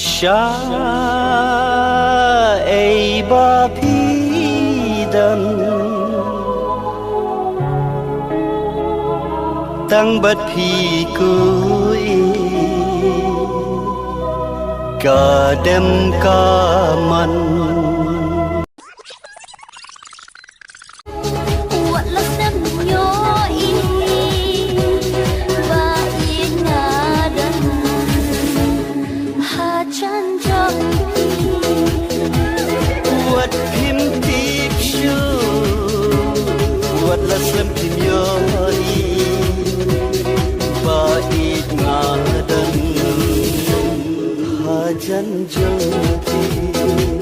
Sha ei ba phi dan tăng bất phi cuối cả đêm cả man What him deep shoe What la sem pin yori Ba it ngadan Ha jan joti